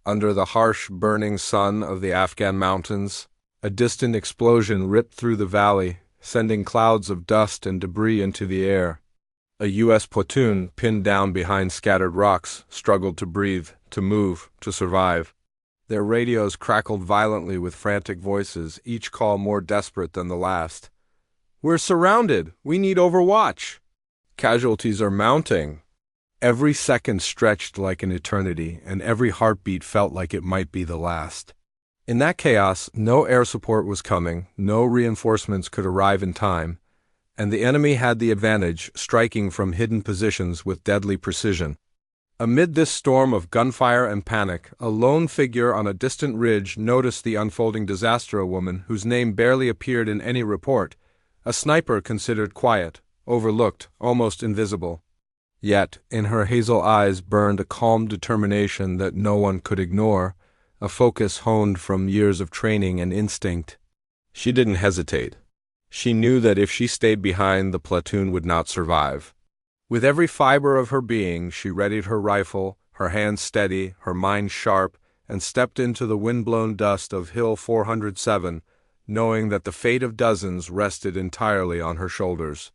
Under the harsh, burning sun of the Afghan mountains, a distant explosion ripped through the valley, sending clouds of dust and debris into the air. A U.S. platoon, pinned down behind scattered rocks, struggled to breathe, to move, to survive. Their radios crackled violently with frantic voices, each call more desperate than the last. "We're surrounded! We need overwatch!" "Casualties are mounting!" Every second stretched like an eternity, and every heartbeat felt like it might be the last. In that chaos, no air support was coming, no reinforcements could arrive in time, and the enemy had the advantage, striking from hidden positions with deadly precision. Amid this storm of gunfire and panic, a lone figure on a distant ridge noticed the unfolding disaster. A woman whose name barely appeared in any report, a sniper considered quiet, overlooked, almost invisible. Yet, in her hazel eyes burned a calm determination that no one could ignore, a focus honed from years of training and instinct. She didn't hesitate. She knew that if she stayed behind, the platoon would not survive. With every fiber of her being, she readied her rifle, her hands steady, her mind sharp, and stepped into the wind-blown dust of Hill 407, knowing that the fate of dozens rested entirely on her shoulders.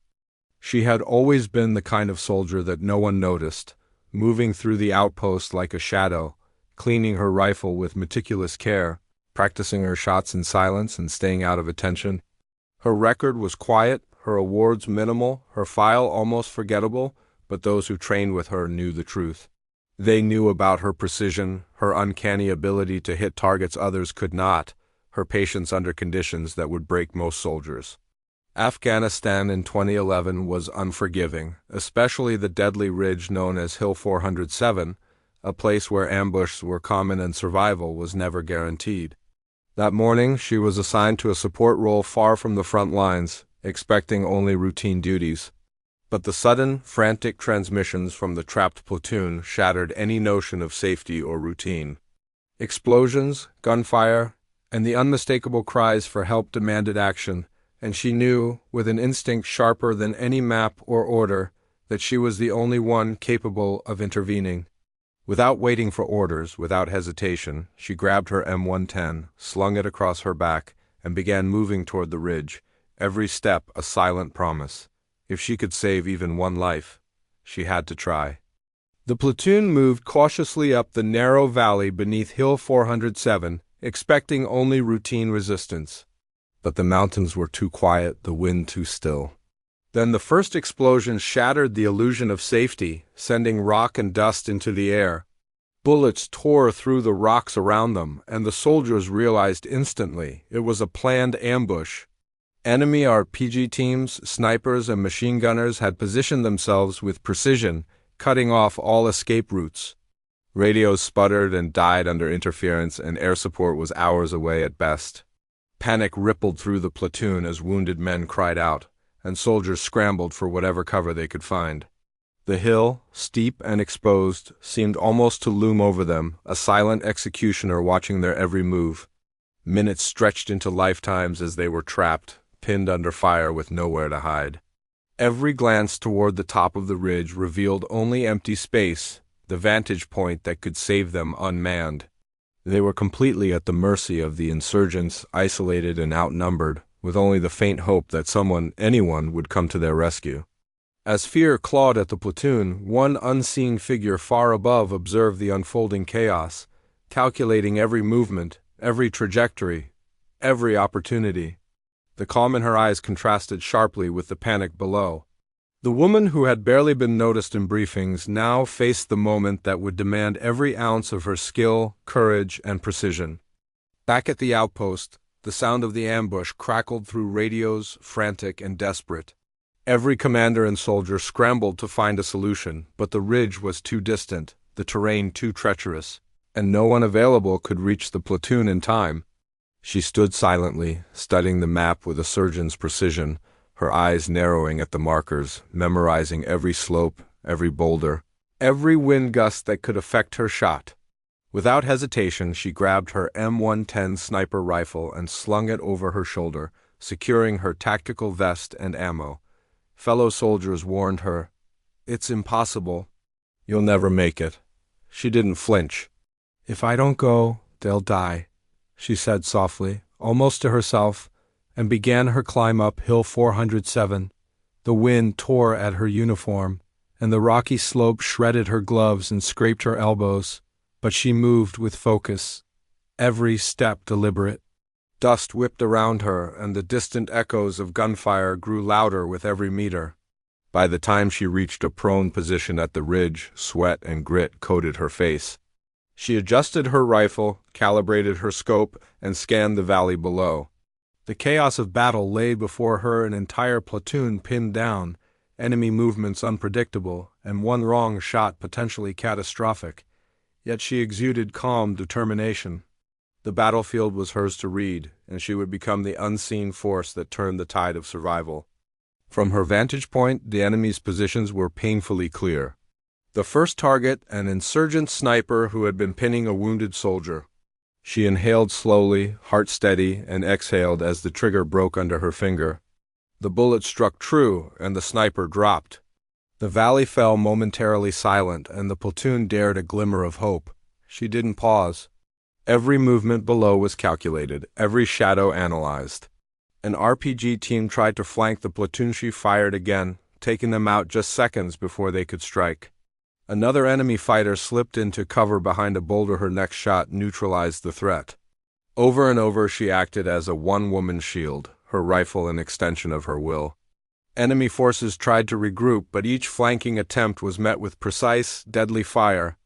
She had always been the kind of soldier that no one noticed, moving through the outpost like a shadow, cleaning her rifle with meticulous care, practicing her shots in silence and staying out of attention. Her record was quiet, her awards minimal, her file almost forgettable, but those who trained with her knew the truth. They knew about her precision, her uncanny ability to hit targets others could not, her patience under conditions that would break most soldiers. Afghanistan in 2011 was unforgiving, especially the deadly ridge known as Hill 407, a place where ambushes were common and survival was never guaranteed. That morning, she was assigned to a support role far from the front lines, expecting only routine duties. But the sudden, frantic transmissions from the trapped platoon shattered any notion of safety or routine. Explosions, gunfire, and the unmistakable cries for help demanded action, and she knew, with an instinct sharper than any map or order, that she was the only one capable of intervening. Without waiting for orders, without hesitation, she grabbed her M110, slung it across her back, and began moving toward the ridge, every step a silent promise. If she could save even one life, she had to try. The platoon moved cautiously up the narrow valley beneath Hill 407, expecting only routine resistance. But the mountains were too quiet, the wind too still. Then the first explosion shattered the illusion of safety, sending rock and dust into the air. Bullets tore through the rocks around them, and the soldiers realized instantly it was a planned ambush. Enemy RPG teams, snipers, and machine gunners had positioned themselves with precision, cutting off all escape routes. Radios sputtered and died under interference, and air support was hours away at best. Panic rippled through the platoon as wounded men cried out, and soldiers scrambled for whatever cover they could find. The hill, steep and exposed, seemed almost to loom over them, a silent executioner watching their every move. Minutes stretched into lifetimes as they were trapped, pinned under fire with nowhere to hide. Every glance toward the top of the ridge revealed only empty space, the vantage point that could save them unmanned. They were completely at the mercy of the insurgents, isolated and outnumbered, with only the faint hope that anyone would come to their rescue. As fear clawed at the platoon, one unseen figure far above observed the unfolding chaos, calculating every movement, every trajectory, every opportunity. The calm in her eyes contrasted sharply with the panic below. The woman who had barely been noticed in briefings now faced the moment that would demand every ounce of her skill, courage, and precision. Back at the outpost, the sound of the ambush crackled through radios, frantic and desperate. Every commander and soldier scrambled to find a solution, but the ridge was too distant, the terrain too treacherous, and no one available could reach the platoon in time. She stood silently, studying the map with a surgeon's precision, her eyes narrowing at the markers, memorizing every slope, every boulder, every wind gust that could affect her shot. Without hesitation, she grabbed her M110 sniper rifle and slung it over her shoulder, securing her tactical vest and ammo. Fellow soldiers warned her, "It's impossible. You'll never make it." She didn't flinch. "If I don't go, they'll die," she said softly, almost to herself, and began her climb up Hill 407. The wind tore at her uniform, and the rocky slope shredded her gloves and scraped her elbows, but she moved with focus, every step deliberate. Dust whipped around her, and the distant echoes of gunfire grew louder with every meter. By the time she reached a prone position at the ridge, sweat and grit coated her face. She adjusted her rifle, calibrated her scope, and scanned the valley below. The chaos of battle lay before her, an entire platoon pinned down, enemy movements unpredictable, and one wrong shot potentially catastrophic. Yet she exuded calm determination. The battlefield was hers to read, and she would become the unseen force that turned the tide of survival. From her vantage point, the enemy's positions were painfully clear. The first target, an insurgent sniper who had been pinning a wounded soldier. She inhaled slowly, heart steady, and exhaled as the trigger broke under her finger. The bullet struck true, and the sniper dropped. The valley fell momentarily silent, and the platoon dared a glimmer of hope. She didn't pause. Every movement below was calculated, every shadow analyzed. An RPG team tried to flank the platoon. She fired again, taking them out just seconds before they could strike. Another enemy fighter slipped into cover behind a boulder. Her next shot neutralized the threat. Over and over she acted as a one-woman shield, her rifle an extension of her will. Enemy forces tried to regroup, but each flanking attempt was met with precise, deadly fire.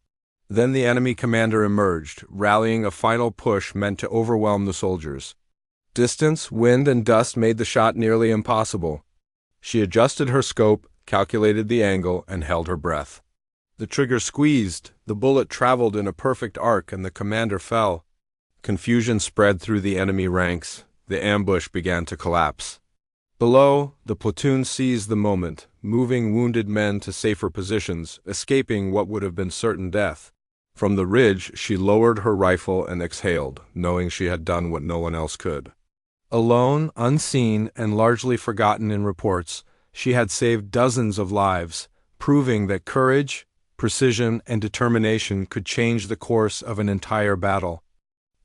Then the enemy commander emerged, rallying a final push meant to overwhelm the soldiers. Distance, wind, and dust made the shot nearly impossible. She adjusted her scope, calculated the angle, and held her breath. The trigger squeezed, the bullet traveled in a perfect arc, and the commander fell. Confusion spread through the enemy ranks. The ambush began to collapse. Below, the platoon seized the moment, moving wounded men to safer positions, escaping what would have been certain death. From the ridge, she lowered her rifle and exhaled, knowing she had done what no one else could. Alone, unseen, and largely forgotten in reports, she had saved dozens of lives, proving that courage, precision, and determination could change the course of an entire battle.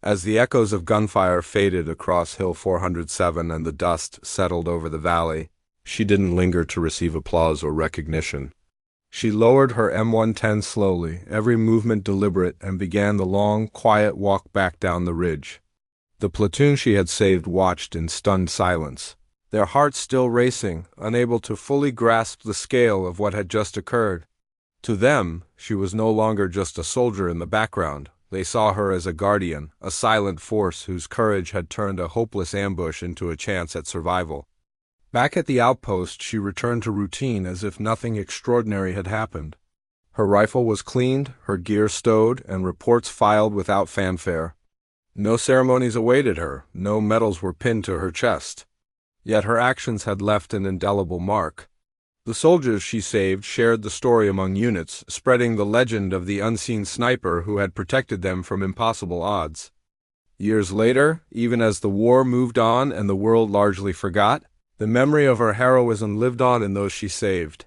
As the echoes of gunfire faded across Hill 407 and the dust settled over the valley, she didn't linger to receive applause or recognition. She lowered her M110 slowly, every movement deliberate, and began the long, quiet walk back down the ridge. The platoon she had saved watched in stunned silence, their hearts still racing, unable to fully grasp the scale of what had just occurred. To them, she was no longer just a soldier in the background. They saw her as a guardian, a silent force whose courage had turned a hopeless ambush into a chance at survival. Back at the outpost, she returned to routine as if nothing extraordinary had happened. Her rifle was cleaned, her gear stowed, and reports filed without fanfare. No ceremonies awaited her, no medals were pinned to her chest. Yet her actions had left an indelible mark. The soldiers she saved shared the story among units, spreading the legend of the unseen sniper who had protected them from impossible odds. Years later, even as the war moved on and the world largely forgot, the memory of her heroism lived on in those she saved.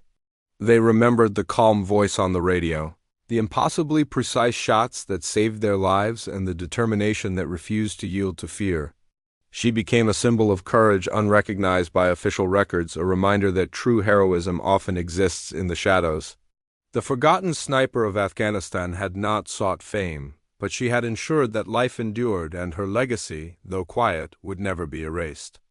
They remembered the calm voice on the radio, the impossibly precise shots that saved their lives, and the determination that refused to yield to fear. She became a symbol of courage unrecognized by official records, a reminder that true heroism often exists in the shadows. The forgotten sniper of Afghanistan had not sought fame, but she had ensured that life endured, and her legacy, though quiet, would never be erased.